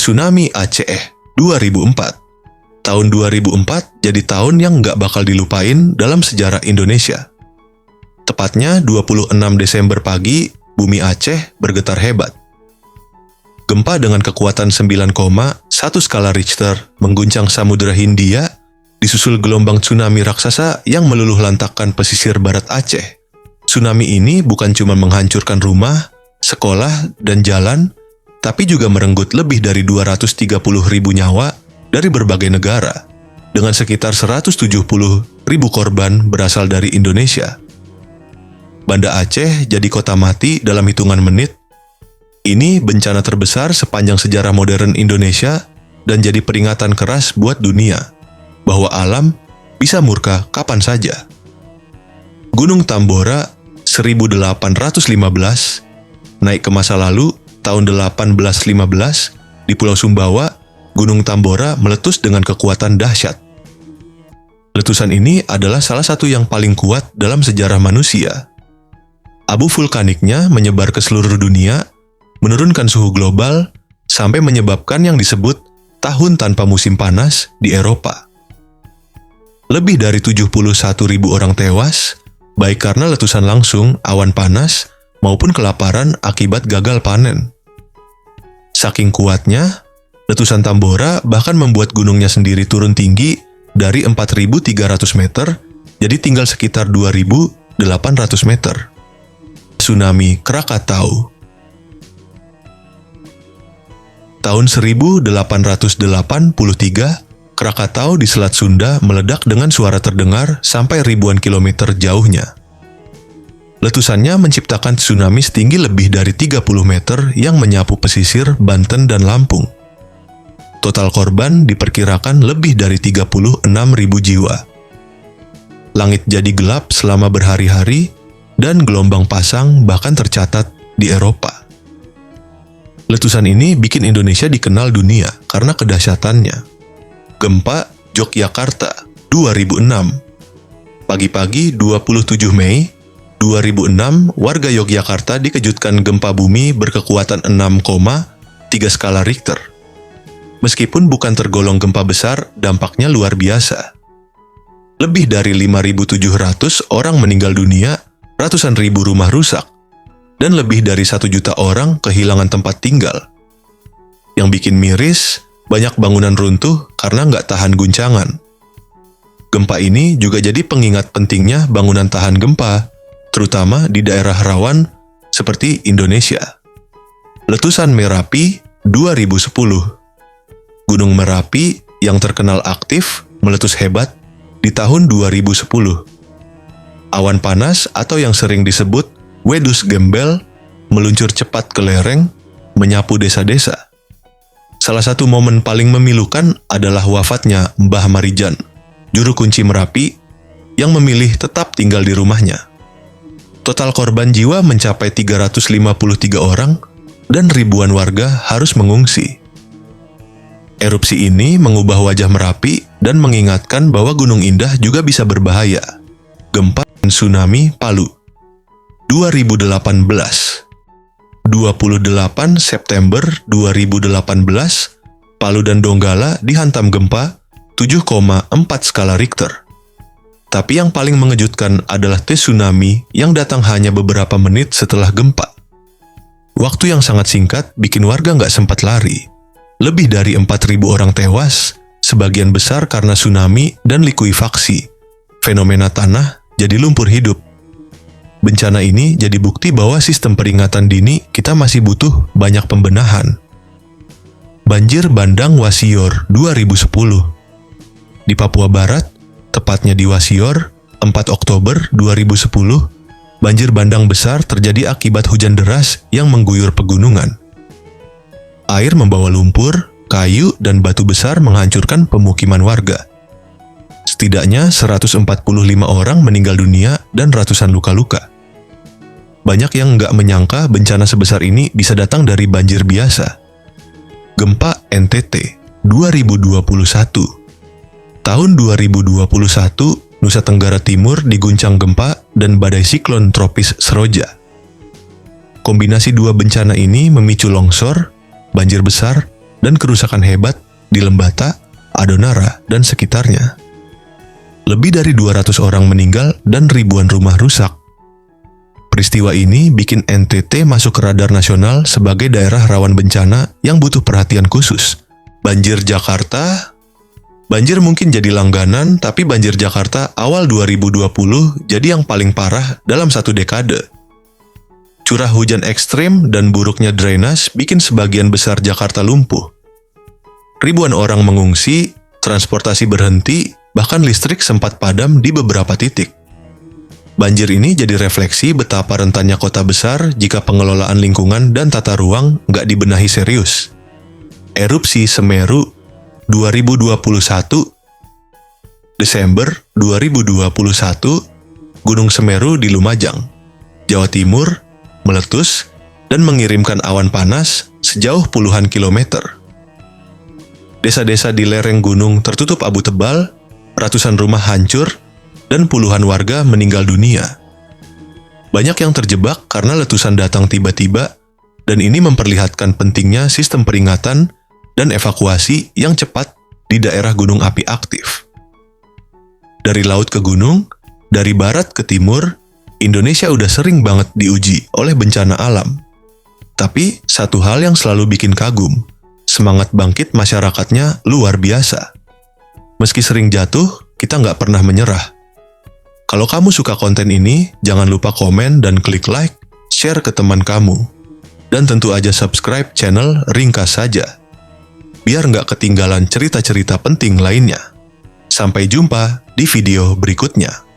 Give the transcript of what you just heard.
Tsunami Aceh 2004. Tahun 2004 jadi tahun yang nggak bakal dilupain dalam sejarah Indonesia. Tepatnya 26 Desember pagi, bumi Aceh bergetar hebat. Gempa dengan kekuatan 9,1 skala Richter mengguncang Samudra Hindia, disusul gelombang tsunami raksasa yang meluluh lantakkan pesisir barat Aceh. Tsunami ini bukan cuma menghancurkan rumah, sekolah, dan jalan, tapi juga merenggut lebih dari 230.000 nyawa dari berbagai negara, dengan sekitar 170.000 korban berasal dari Indonesia. Banda Aceh jadi kota mati dalam hitungan menit. Ini bencana terbesar sepanjang sejarah modern Indonesia dan jadi peringatan keras buat dunia bahwa alam bisa murka kapan saja. Gunung Tambora 1815, naik ke masa lalu tahun 1815, di Pulau Sumbawa, Gunung Tambora meletus dengan kekuatan dahsyat. Letusan ini adalah salah satu yang paling kuat dalam sejarah manusia. Abu vulkaniknya menyebar ke seluruh dunia, menurunkan suhu global, sampai menyebabkan yang disebut tahun tanpa musim panas di Eropa. Lebih dari 71.000 orang tewas, baik karena letusan langsung, awan panas, maupun kelaparan akibat gagal panen. Saking kuatnya, letusan Tambora bahkan membuat gunungnya sendiri turun tinggi dari 4.300 meter, jadi tinggal sekitar 2.800 meter. Tsunami Krakatau. Tahun 1883, Krakatau di Selat Sunda meledak dengan suara terdengar sampai ribuan kilometer jauhnya. Letusannya menciptakan tsunami setinggi lebih dari 30 meter yang menyapu pesisir Banten dan Lampung. Total korban diperkirakan lebih dari 36.000 jiwa. Langit jadi gelap selama berhari-hari dan gelombang pasang bahkan tercatat di Eropa. Letusan ini bikin Indonesia dikenal dunia karena kedahsyatannya. Gempa Yogyakarta 2006. Pagi-pagi 27 Mei 2006, warga Yogyakarta dikejutkan gempa bumi berkekuatan 6,3 skala Richter. Meskipun bukan tergolong gempa besar, dampaknya luar biasa. Lebih dari 5.700 orang meninggal dunia, ratusan ribu rumah rusak, dan lebih dari 1 juta orang kehilangan tempat tinggal. Yang bikin miris, banyak bangunan runtuh karena nggak tahan guncangan. Gempa ini juga jadi pengingat pentingnya bangunan tahan gempa, terutama di daerah rawan seperti Indonesia. Letusan Merapi 2010. Gunung Merapi yang terkenal aktif meletus hebat di tahun 2010. Awan panas atau yang sering disebut Wedus Gembel meluncur cepat ke lereng, menyapu desa-desa. Salah satu momen paling memilukan adalah wafatnya Mbah Marijan, juru kunci Merapi, yang memilih tetap tinggal di rumahnya. Total korban jiwa mencapai 353 orang dan ribuan warga harus mengungsi. Erupsi ini mengubah wajah Merapi dan mengingatkan bahwa Gunung Indah juga bisa berbahaya. Gempa dan tsunami Palu 2018. 28 September 2018, Palu dan Donggala dihantam gempa 7,4 skala Richter. Tapi yang paling mengejutkan adalah tsunami yang datang hanya beberapa menit setelah gempa. Waktu yang sangat singkat bikin warga nggak sempat lari. Lebih dari 4.000 orang tewas, sebagian besar karena tsunami dan likuifaksi. Fenomena tanah jadi lumpur hidup. Bencana ini jadi bukti bahwa sistem peringatan dini kita masih butuh banyak pembenahan. Banjir bandang Wasior 2010. Di Papua Barat, tepatnya di Wasior, 4 Oktober 2010, banjir bandang besar terjadi akibat hujan deras yang mengguyur pegunungan. Air membawa lumpur, kayu, dan batu besar menghancurkan pemukiman warga. Setidaknya 145 orang meninggal dunia dan ratusan luka-luka. Banyak yang nggak menyangka bencana sebesar ini bisa datang dari banjir biasa. Gempa NTT 2021. Tahun 2021, Nusa Tenggara Timur diguncang gempa dan badai siklon tropis Seroja. Kombinasi dua bencana ini memicu longsor, banjir besar, dan kerusakan hebat di Lembata, Adonara, dan sekitarnya. Lebih dari 200 orang meninggal dan ribuan rumah rusak. Peristiwa ini bikin NTT masuk ke radar nasional sebagai daerah rawan bencana yang butuh perhatian khusus. Banjir Jakarta. Banjir mungkin jadi langganan, tapi banjir Jakarta awal 2020 jadi yang paling parah dalam satu dekade. Curah hujan ekstrim dan buruknya drainase bikin sebagian besar Jakarta lumpuh. Ribuan orang mengungsi, transportasi berhenti, bahkan listrik sempat padam di beberapa titik. Banjir ini jadi refleksi betapa rentannya kota besar jika pengelolaan lingkungan dan tata ruang nggak dibenahi serius. Erupsi Semeru 2021. Desember 2021, Gunung Semeru di Lumajang, Jawa Timur, meletus dan mengirimkan awan panas sejauh puluhan kilometer. Desa-desa di lereng gunung tertutup abu tebal, ratusan rumah hancur, dan puluhan warga meninggal dunia. Banyak yang terjebak karena letusan datang tiba-tiba, dan ini memperlihatkan pentingnya sistem peringatan dan evakuasi yang cepat di daerah gunung api aktif. Dari laut ke gunung, dari barat ke timur, Indonesia udah sering banget diuji oleh bencana alam. Tapi satu hal yang selalu bikin kagum, semangat bangkit masyarakatnya luar biasa. Meski sering jatuh, kita nggak pernah menyerah. Kalau kamu suka konten ini, jangan lupa komen dan klik like, share ke teman kamu. Dan tentu aja subscribe channel Ringkas Saja, biar nggak ketinggalan cerita-cerita penting lainnya. Sampai jumpa di video berikutnya.